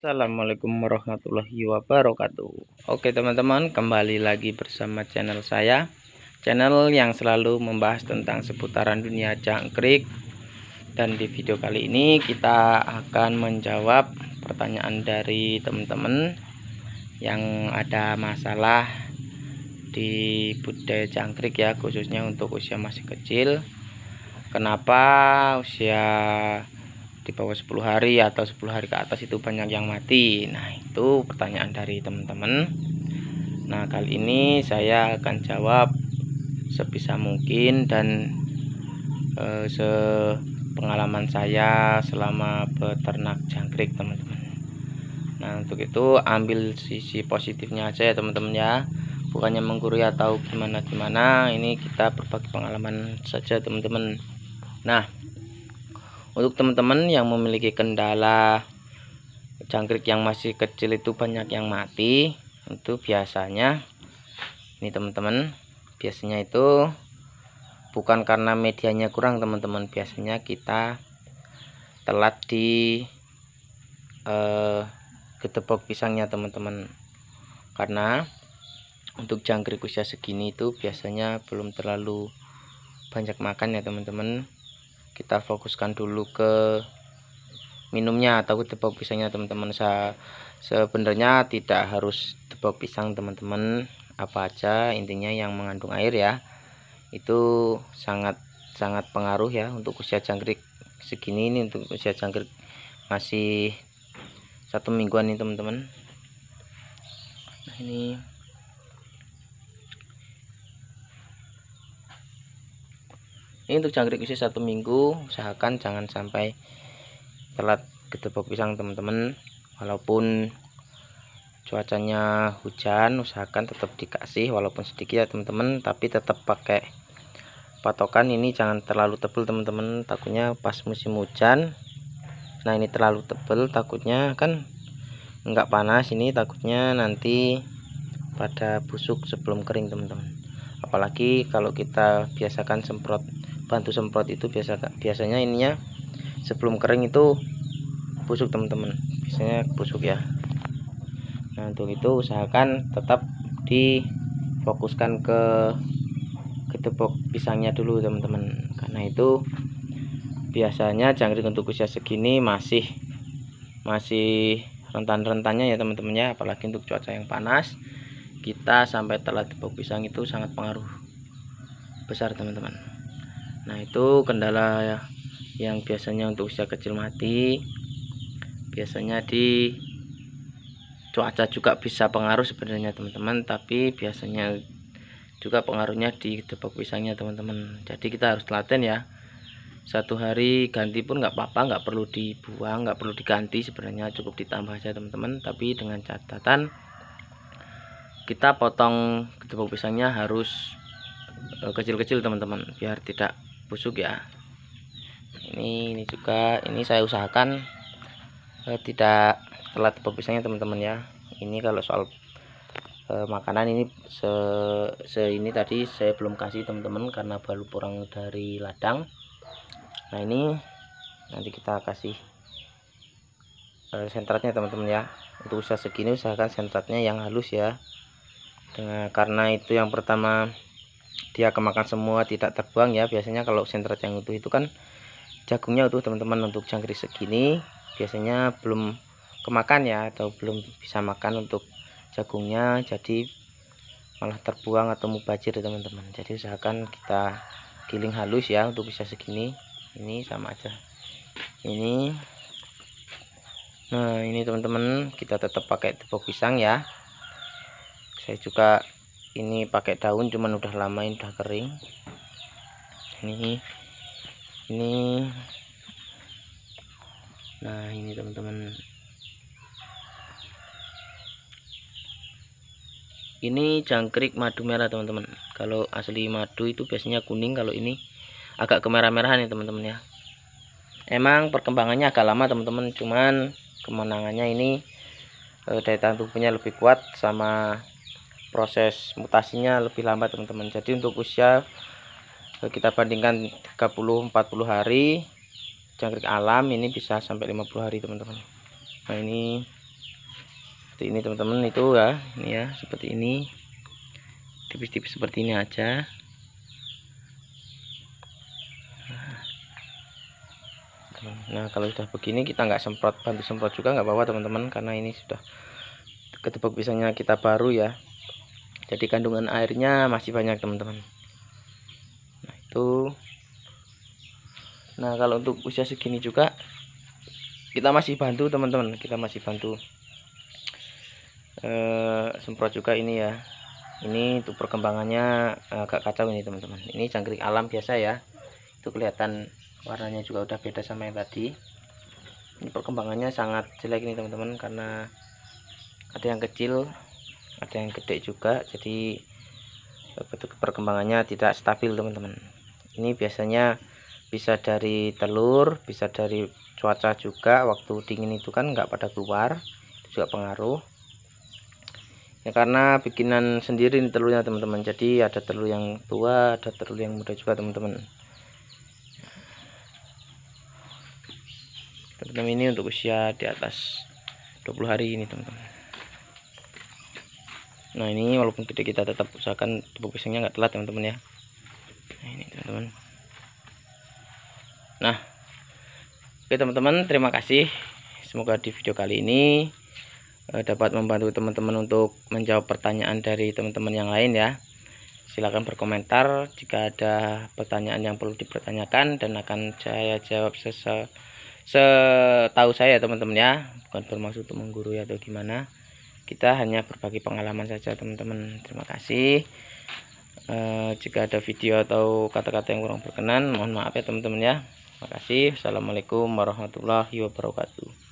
Assalamualaikum warahmatullahi wabarakatuh. Oke teman-teman, kembali lagi bersama channel saya, channel yang selalu membahas tentang seputaran dunia jangkrik. Dan di video kali ini kita akan menjawab pertanyaan dari teman-teman yang ada masalah di budidaya jangkrik ya, khususnya untuk usia masih kecil. Kenapa usia di bawah 10 hari atau 10 hari ke atas itu banyak yang mati? Nah, itu pertanyaan dari teman-teman. Nah, kali ini saya akan jawab sebisa mungkin dan sepengalaman saya selama beternak jangkrik, teman-teman. Nah, untuk itu ambil sisi positifnya aja ya teman-teman ya, bukannya menggurui atau gimana-gimana. Ini kita berbagi pengalaman saja teman-teman. Nah, untuk teman-teman yang memiliki kendala jangkrik yang masih kecil itu banyak yang mati, itu biasanya ini teman-teman, biasanya itu bukan karena medianya kurang teman-teman, biasanya kita telat di gedebok pisangnya teman-teman. Karena untuk jangkrik usia segini itu biasanya belum terlalu banyak makan ya teman-teman. Kita fokuskan dulu ke minumnya atau gedebok pisangnya teman-teman. Sebenarnya tidak harus gedebok pisang teman-teman, apa aja intinya yang mengandung air ya, itu sangat pengaruh ya untuk usia jangkrik segini. Ini untuk usia jangkrik masih 1 mingguan nih teman-teman. Nah, ini untuk jangkrik usia 1 minggu, usahakan jangan sampai telat gedebok pisang teman-teman. Walaupun cuacanya hujan, usahakan tetap dikasih walaupun sedikit ya teman-teman, tapi tetap pakai patokan ini jangan terlalu tebal teman-teman, takutnya pas musim hujan. Nah, ini terlalu tebal takutnya kan nggak panas, ini takutnya nanti pada busuk sebelum kering teman-teman. Apalagi kalau kita biasakan bantu semprot itu biasanya ininya sebelum kering itu busuk teman-teman, biasanya busuk ya. Nah, untuk itu usahakan tetap difokuskan ke gedebok pisangnya dulu teman-teman, karena itu biasanya jangkrik untuk usia segini masih rentan-rentannya ya teman-teman ya. Apalagi untuk cuaca yang panas, kita sampai telat gedebok pisang itu sangat pengaruh besar teman-teman. Nah, itu kendala yang biasanya untuk usia kecil mati. Biasanya di cuaca juga bisa pengaruh sebenarnya teman-teman, tapi biasanya juga pengaruhnya di gedebok pisangnya teman-teman. Jadi kita harus telaten ya, 1 hari ganti pun nggak apa-apa, nggak perlu dibuang, nggak perlu diganti, sebenarnya cukup ditambah aja teman-teman. Tapi dengan catatan kita potong gedebok pisangnya harus kecil-kecil teman-teman, biar tidak busuk ya. Ini juga ini saya usahakan tidak telat gedebok pisangnya teman-teman ya. Ini kalau soal makanan ini ini tadi saya belum kasih teman-teman karena baru pulang dari ladang. Nah, ini nanti kita kasih sentratnya teman-teman ya. Untuk usia segini usahakan sentratnya yang halus ya, karena itu yang pertama dia kemakan semua, tidak terbuang ya. Biasanya kalau sentrat yang utuh itu kan jagungnya utuh teman-teman. Untuk jangkrik segini biasanya belum kemakan ya, atau belum bisa makan untuk jagungnya, jadi malah terbuang atau mubazir teman-teman. Jadi usahakan kita giling halus ya untuk bisa segini. Ini sama aja ini. Nah, ini teman-teman, kita tetap pakai gedebok pisang ya. Saya juga ini pakai daun, cuman udah lama ini udah kering. Ini nah, ini teman-teman, ini jangkrik madu merah teman-teman. Kalau asli madu itu biasanya kuning, kalau ini agak kemerah-merahan ya teman-teman ya. Emang perkembangannya agak lama teman-teman, cuman kemenangannya ini daya tahan tubuhnya lebih kuat, sama proses mutasinya lebih lambat teman-teman. Jadi untuk usia kita bandingkan 30-40 hari, jangkrik alam ini bisa sampai 50 hari teman-teman. Nah, ini seperti ini teman-teman. Itu ya, ini ya seperti ini, tipis-tipis seperti ini aja. Nah kalau sudah begini kita nggak semprot, bantu semprot juga nggak apa-apa teman-teman, karena ini sudah ketepuk pisangnya kita baru ya, jadi kandungan airnya masih banyak teman-teman. Nah itu. Nah kalau untuk usia segini juga kita masih bantu teman-teman, kita masih bantu semprot juga ini ya. Ini untuk perkembangannya agak kacau ini teman-teman. Ini jangkrik alam biasa ya, itu kelihatan warnanya juga udah beda sama yang tadi. Ini perkembangannya sangat jelek ini teman-teman, karena ada yang kecil ada yang gede juga, jadi perkembangannya tidak stabil teman-teman. Ini biasanya bisa dari telur, bisa dari cuaca juga. Waktu dingin itu kan nggak pada keluar, itu juga pengaruh ya, karena bikinan sendiri ini telurnya teman-teman. Jadi ada telur yang tua, ada telur yang muda juga teman-teman. Teman-teman ini untuk usia di atas 20 hari ini teman-teman. Nah ini walaupun gede kita tetap usahakan tepuk pisangnya nggak telat teman-teman ya. Nah ini teman-teman. Nah oke teman-teman, terima kasih. Semoga di video kali ini dapat membantu teman-teman untuk menjawab pertanyaan dari teman-teman yang lain ya. Silahkan berkomentar jika ada pertanyaan yang perlu dipertanyakan, dan akan saya jawab setahu saya teman-teman ya, bukan bermaksud untuk menggurui atau gimana. Kita hanya berbagi pengalaman saja teman-teman. Terima kasih. Jika ada video atau kata-kata yang kurang berkenan, mohon maaf ya teman-teman ya. Terima kasih. Assalamualaikum warahmatullahi wabarakatuh.